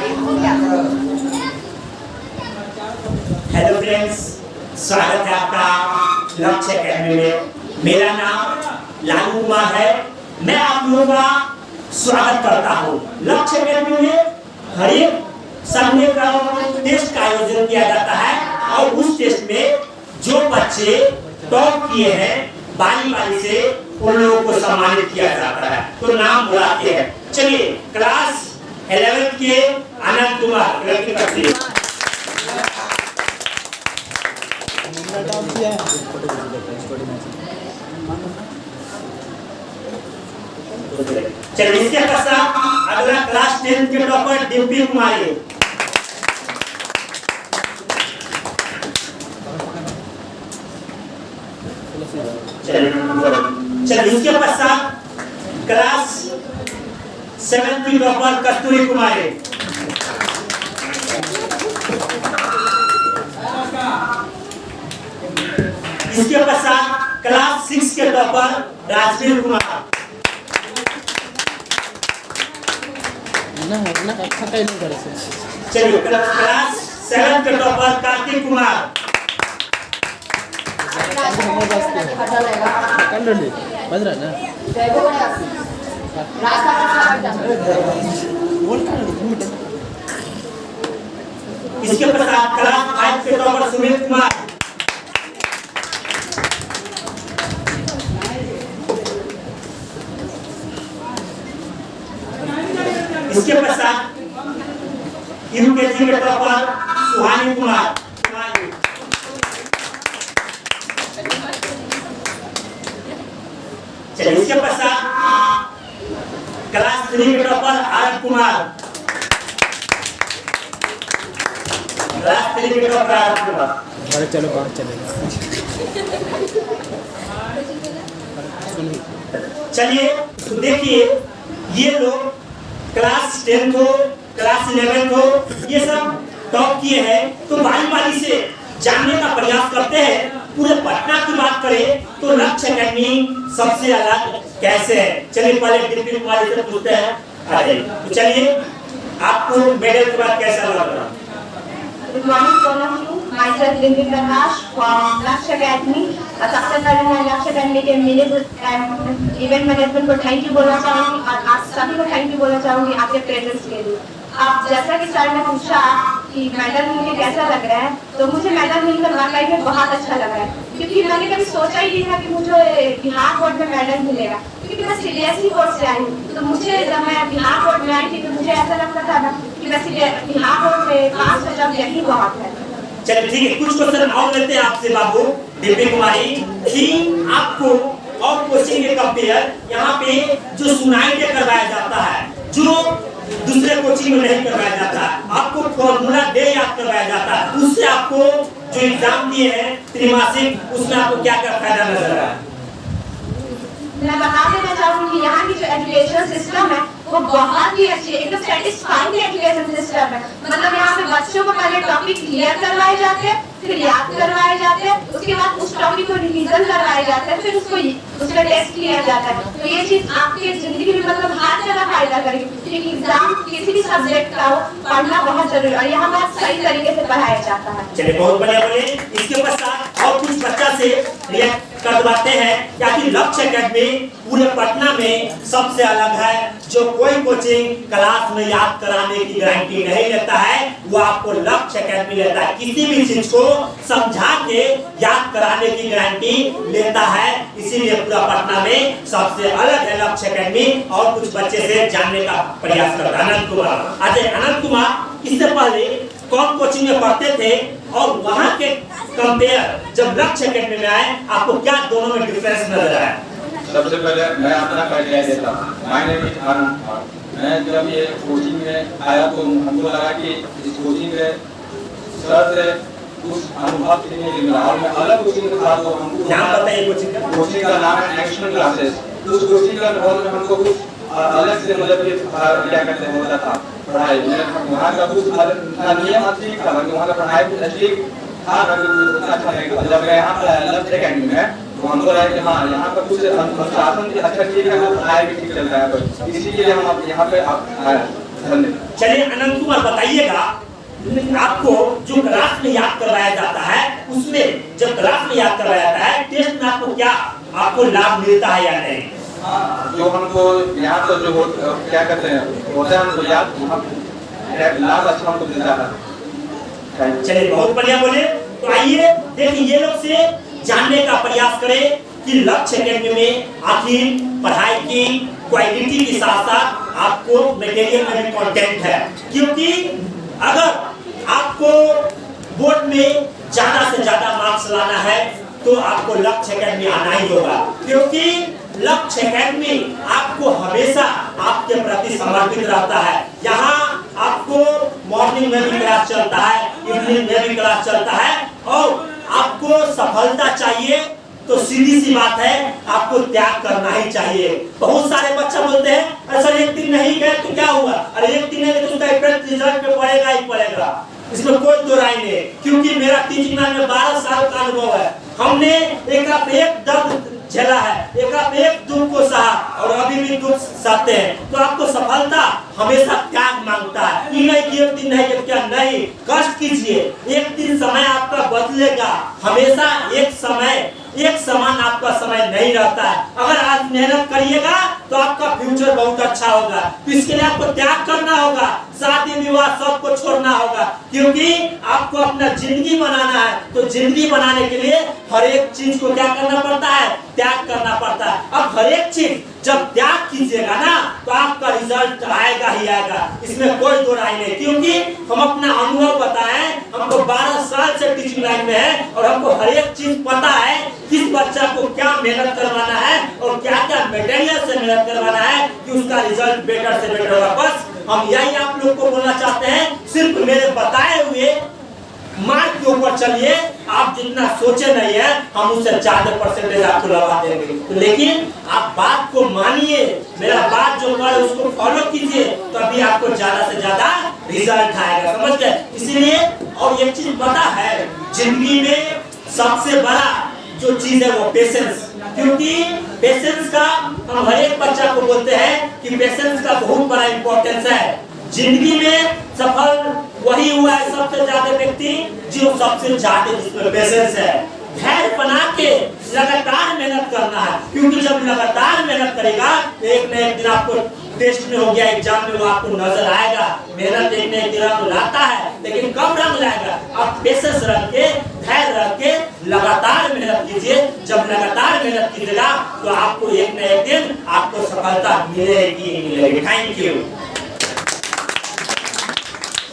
Hello friends, स्वागत है आपका लक्ष्य अकेडमी में। मेरा नाम लालू कुमार है। मैं आप लोगों का स्वागत करता हूँ। लक्ष्य अकेडमी में हर एक संडे का टेस्ट का आयोजन किया जाता है और उस टेस्ट में जो बच्चे टॉप किए हैं बारी से उन लोगों को सम्मानित किया जाता है, तो नाम बुलाते हैं। चलिए क्लास 11 के आनंद कुमार चलिए इसके पश्चात अगला क्लास 10 के टॉपर डिम्पी कुमारी। चलिए इसके पश्चात क्लास 7 की टॉपर कस्तूरी कुमारी। इसके पश्चात क्लास 6 के टॉपर राजवीर कुमार। चलिए क्लास 7 के टॉपर कार्तिक कुमार। इसके पश्चात क्लास 5 के टॉपर सुमित कुमार। इसके पश्चात यूकेजी के टॉपर सुहानी कुमार। चलिए इसके पश्चात क्लास 3 के टॉपर आरव कुमार। क्लास 3 के टॉपर आरव कुमार। अरे चलो बाहर चलेगा। चलिए तो देखिए, ये लोग क्लास 10 को क्लास 11 को ये सब टॉप किए हैं, तो बारी से जानने का प्रयास करते हैं। पूरे पटना की बात करें तो लक्ष्य अकेडमी सबसे अलग कैसे है। चलिए पहले डिम्पी कुमारी से पूछते हैं। तो चलिए आपको मेडल के बाद कैसा लग रहा? Good morning to all of you. Myself Dimpi Prakash from Lakshya Academy. सबसे पहले मैं लक्ष्य अकेडमी के मैनेजमेंट इवेंट मैनेजमेंट को थैंक यू बोलना चाहूँगी और आप सभी को थैंक यू बोलना चाहूँगी आपके प्रेजेंस के लिए। आप जैसा कि सर ने पूछा कि मेडल मिलकर कैसा लग रहा है, तो मुझे मेडल मिलकर वाकई में बहुत अच्छा लग रहा है, क्योंकि मैंने कभी सोचा ही नहीं था कि मुझे बिहार बोर्ड में मेडल मिलेगा। क्योंकि मैं सीबीएसई बोर्ड से आई हूँ, तो मुझे जब मैं बिहार बोर्ड में आई थी तो मुझे ऐसा लगता था ना कि मैं बिहार बोर्ड में पास हो जाऊँ, यही बहुत है। चलिए ठीक है, कुछ क्वेश्चन और लेते हैं आपसे बाबू डिम्पी कुमारी कि आपको और कोचिंग के कंपेयर यहाँ पे जो सुनाई के करवाया जाता है, जो दूसरे कोचिंग में नहीं करवाया जाता, आपको फॉर्मूला डे याद करवाया जाता है, उससे आपको जो एग्जाम दिए हैं त्रिमासिक, उसमें आपको क्या क्या फायदा नजर आया? मैं बता देना चाहूँगी यहाँ की जो एजुकेशन सिस्टम है वो बहुत ही अच्छी है, एकदम सेटिस्फाइंग एजुकेशन सिस्टम है। मतलब यहाँ पे बच्चों को पहले टॉपिक क्लियर करवाए जाते हैं, फिर याद करवाए जाते हैं, उसके बाद उस टॉपिक को रिवीजन करवाए जाते हैं, फिर उसका टेस्ट लिया जाता है। तो ये चीज आपके जिंदगी में मतलब हर जगह फायदा करेगी, क्योंकि एग्जाम किसी भी सब्जेक्ट का हो पढ़ना बहुत जरूरी है और यहाँ बहुत सही तरीके से पढ़ाया जाता है। चलिए बहुत बढ़िया बोले। इसके पश्चात और कुछ बच्चा से रिएक्ट करवाते हैं क्या कि लक्ष्य अकेडमी पूरे पटना में सबसे अलग है। जो कोई कोचिंग क्लास में याद कराने की गारंटी नहीं लेता है, वो आपको लक्ष्य अकेडमी लेता है। किसी भी चीज को समझा के याद कराने की गारंटी लेता है, इसीलिए पूरा पटना में सबसे अलग है लक्ष्य अकेडमी। और कुछ बच्चे से जानने का प्रयास करता है अनंत कुमार। अच्छा अनंत कुमार, इससे पहले कौन कोचिंग में पढ़ते थे और वहाँ के कंपेयर जब लक्ष्य अकेडमी में आए, आपको क्या दोनों में डिफरेंस नजर आया? सबसे पहले मैं अपना परिचय देता हूँ। माय नेम इज आनंद। मैं जब ये कोचिंग में आया तो हमको लगा कि इस कोचिंग में सर से कुछ अनुभव सीखने को मिला और मैं अलग कोचिंग के साथ तो हमको नाम बताइए कोचिंग का? कोचिंग का नाम है एक्शन क्लासेस। उस कोचिंग का अनुभव में हमको कुछ अलग से मतलब क्या कहते होता था पढ़ाई। वहाँ का कुछ नियम ठीक था, वहाँ का पढ़ाई कुछ ठीक था, अच्छा नहीं। जब मैं यहाँ पर लक्ष्य अकेडमी में तो हमको लगा कि हाँ यहाँ पर कुछ अनुशासन अच्छा ठीक है, वो पढ़ाई भी ठीक चल रहा है, इसीलिए हम यहाँ पे आए। धन्यवाद। चलिए अनंत कुमार बताइएगा, आपको जो क्लास में याद करवाया जाता है, उसमें जब क्लास में याद करवाया जाता है, टेस्ट में आपको क्या आपको लाभ मिलता है या नहीं? जो हमको यहाँ तो जो क्या कहते हैं होता है हमको याद लाभ अच्छा हमको मिलता है। चलिए बहुत बढ़िया बोले। तो आइए देखिए ये लोग से जानने का प्रयास करें कि लक्ष्य एकेडमी में आखिर पढ़ाई की क्वालिटी के साथ साथ आपको मटेरियल में भी कंटेंट है, क्योंकि अगर आपको बोर्ड में ज्यादा से ज्यादा मार्क्स लाना है तो आपको लक्ष्य एकेडमी आना ही होगा, क्योंकि लक्ष्य एकेडमी आपको हमेशा आपके प्रति समर्पित रहता है। यहाँ आपको मॉर्निंग में भी क्लास चलता है, इवनिंग में भी क्लास चलता है, और आपको सफलता चाहिए तो सीधी सी बात है, आपको त्याग करना ही चाहिए। बहुत सारे बच्चे बोलते हैं अरे सर एक दिन नहीं गए तो क्या हुआ, अरे एक दिन नहीं तो उसका इफेक्ट रिजल्ट पे पड़ेगा ही पड़ेगा, इसमें कोई दो राय नहीं, क्योंकि मेरा टीचिंग लाइन में 12 साल का अनुभव है। हमने एक दर्द झेला है, एक दुख को सहा और अभी भी दुख सहते हैं। तो आपको सफलता हमेशा त्याग मांगता है, ये नहीं कि एक दिन नहीं कि क्या नहीं, कष्ट कीजिए, एक दिन समय आपका बदलेगा। हमेशा एक समान आपका समय नहीं रहता है। अगर आज मेहनत करिएगा तो आपका फ्यूचर बहुत अच्छा होगा, तो इसके लिए आपको त्याग करना होगा, शादी विवाह सबको छोड़ना होगा, क्योंकि आपको अपना जिंदगी बनाना है। तो जिंदगी बनाने के लिए हर एक चीज को क्या करना पड़ता है, त्याग करना पड़ता है। अब हर एक चीज जब त्याग कीजिएगा ना तो आपका रिजल्ट आएगा ही आएगा, इसमें कोई दो राय नहीं। क्योंकि हम अपना अनुभव बताएं, हमको 12 साल से टीचिंग लाइन में है और हमको हर एक चीज पता है, किस बच्चा को क्या मेहनत करवाना है और क्या क्या मटेरियल से मेहनत करवाना है कि उसका रिजल्ट बेटर से बेटर होगा। बस हम यही आप लोग को बोलना चाहते हैं, सिर्फ मेरे बताए हुए मार्क के ऊपर चलिए, आप जितना सोचे नहीं है हम उससे ज्यादा परसेंटेज आपको लगा देंगे। तो लेकिन आप बात को मानिए, मेरा बात जो है उसको फॉलो कीजिए, तभी आपको ज्यादा से ज्यादा रिजल्ट आएगा, समझ गए? इसलिए और एक चीज पता है, जिंदगी में सबसे बड़ा जो चीज है वो पेशेंस, क्योंकि पेशेंस का हम हर एक बच्चा को बोलते हैं कि पेशेंस का बहुत बड़ा इंपॉर्टेंस है। जिंदगी में सफल वही हुआ है सबसे ज्यादा व्यक्ति जो सबसे ज्यादा जिसमें पेशेंस है। धैर्य बना के लगातार मेहनत करना है, क्योंकि जब लगातार मेहनत करेगा तो एक न एक दिन आपको टेस्ट में हो गया, एग्जाम में वो आपको नजर आएगा। मेहनत एक न एक दिन आपको लाता है, लेकिन कब रंग लाएगा? आप पेशेंस रख के, धैर्य रख के लगातार मेहनत कीजिए। जब लगातार मेहनत कीजिएगा तो आपको एक न एक दिन आपको सफलता मिलेगी। Thank you.